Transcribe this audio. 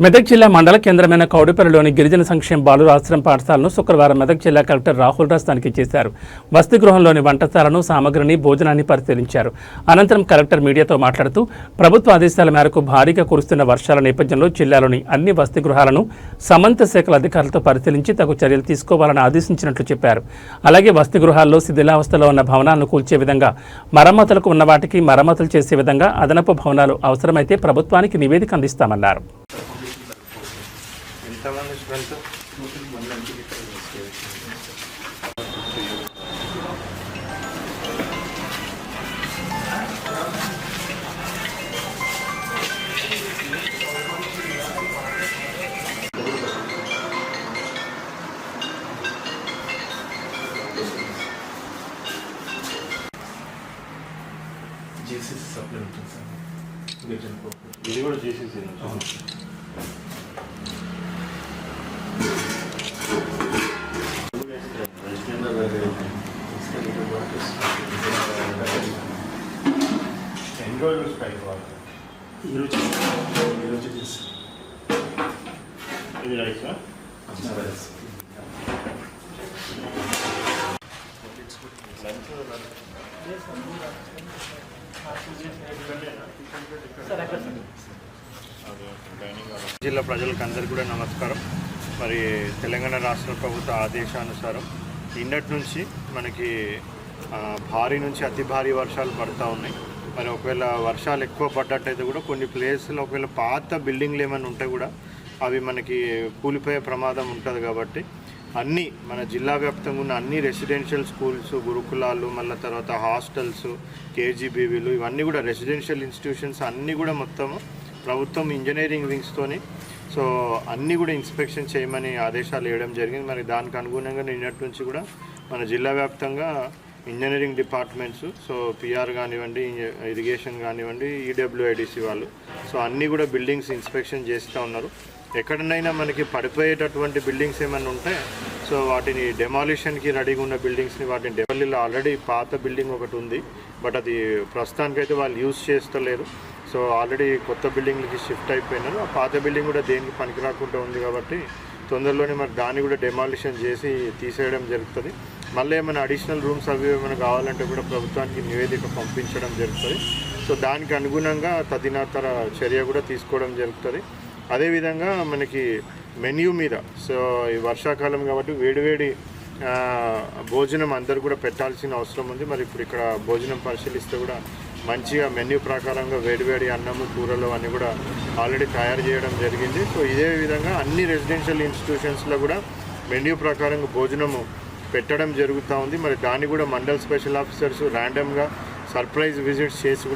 మెదక్ జిల్లా మండల కేంద్రమైన కౌడిపల్లిలోని గిరిజన సంక్షేమ బాలుర ఆశ్రమ పాఠశాలను శుక్రవారం మెదక్ జిల్లా కలెక్టర్ రాహుల్ రాజ్ తనిఖీ చేశారు. వసతి గృహంలోని వంటశాలను, సామగ్రిని, భోజనాన్ని పరిశీలించారు. అనంతరం కలెక్టర్ మీడియాతో మాట్లాడుతూ ప్రభుత్వ ఆదేశాల మేరకు భారీగా కురుస్తున్న వర్షాల నేపథ్యంలో జిల్లాలోని అన్ని వసతి గృహాలను సంబంధిత శాఖల అధికారులతో పరిశీలించి తగు చర్యలు తీసుకోవాలని ఆదేశించినట్లు చెప్పారు. అలాగే వసతి గృహాల్లో శిథిలావస్థలో ఉన్న భవనాలను కూల్చే విధంగా, మరమ్మతులకు ఉన్న వాటికి మరమ్మతులు చేసే విధంగా అదనపు భవనాలు అవసరమైతే ప్రభుత్వానికి నివేదిక అందిస్తామన్నారు. ఇది కూడా చేసేసి ఎన్ని రోజులు ఈరోజు ఇది రైసా జిల్లా ప్రజలకు అందరికీ కూడా నమస్కారం. మరి తెలంగాణ రాష్ట్ర ప్రభుత్వ ఆదేశానుసారం నిన్నటి నుంచి మనకి భారీ నుంచి అతి భారీ వర్షాలు పడుతూ ఉన్నాయి. మరి ఒకవేళ వర్షాలు ఎక్కువ పడ్డట్టయితే కూడా కొన్ని ప్లేస్లో ఒకవేళ పాత బిల్డింగ్లు ఏమైనా ఉంటే కూడా అవి మనకి కూలిపోయే ప్రమాదం ఉంటుంది. కాబట్టి అన్నీ మన జిల్లా వ్యాప్తంగా ఉన్న అన్ని రెసిడెన్షియల్ స్కూల్స్, గురుకులాలు, మళ్ళీ తర్వాత హాస్టల్స్, కేజీబీవీలు, ఇవన్నీ కూడా రెసిడెన్షియల్ ఇన్స్టిట్యూషన్స్ అన్నీ కూడా మొత్తము ప్రభుత్వం ఇంజనీరింగ్ వింగ్స్తోని సో అన్నీ కూడా ఇన్స్పెక్షన్ చేయమని ఆదేశాలు ఇవ్వడం జరిగింది. మరి దానికి అనుగుణంగా నిన్నటి నుంచి కూడా మన జిల్లా వ్యాప్తంగా ఇంజనీరింగ్ డిపార్ట్మెంట్స్, సో పిఆర్ కానివ్వండి, ఇరిగేషన్ కానివ్వండి, ఈడబ్ల్యూఐడిసి వాళ్ళు సో అన్నీ కూడా బిల్డింగ్స్ ఇన్స్పెక్షన్ చేస్తూ ఉన్నారు. ఎక్కడనైనా మనకి పడిపోయేటటువంటి బిల్డింగ్స్ ఏమైనా ఉంటే సో వాటిని డెమాలిషన్కి రెడీగా ఉన్న బిల్డింగ్స్ని వాటిని ఢిల్లీలో ఆల్రెడీ పాత బిల్డింగ్ ఒకటి ఉంది, బట్ అది ప్రస్తుతానికైతే వాళ్ళు యూజ్ చేస్తలేరు. సో ఆల్రెడీ కొత్త బిల్డింగ్లకి షిఫ్ట్ అయిపోయినారు. ఆ పాత బిల్డింగ్ కూడా దేనికి పనికి రాకుండా ఉంది కాబట్టి తొందరలోనే మరి దాన్ని కూడా డెమాలిషన్ చేసి తీసేయడం జరుగుతుంది. మళ్ళీ ఏమైనా అడిషనల్ రూమ్స్ అవి ఏమైనా కావాలంటే కూడా ప్రభుత్వానికి నివేదిక పంపించడం జరుగుతుంది. సో దానికి అనుగుణంగా తదితర చర్య కూడా తీసుకోవడం జరుగుతుంది. అదేవిధంగా మనకి మెన్యూ మీద సో ఈ వర్షాకాలం కాబట్టి వేడివేడి భోజనం అందరు కూడా పెట్టాల్సిన అవసరం ఉంది. మరి ఇప్పుడు ఇక్కడ భోజనం పరిశీలిస్తే కూడా మంచిగా మెన్యూ ప్రకారంగా వేడివేడి అన్నము, కూరలు అన్నీ కూడా ఆల్రెడీ తయారు చేయడం జరిగింది. సో ఇదే విధంగా అన్ని రెసిడెన్షియల్ ఇన్స్టిట్యూషన్స్లో కూడా మెన్యూ ప్రకారంగా భోజనము పెట్టడం జరుగుతూ ఉంది. మరి దాన్ని కూడా మండల్ స్పెషల్ ఆఫీసర్స్ ర్యాండమ్గా సర్ప్రైజ్ విజిట్స్ చేసి కూడా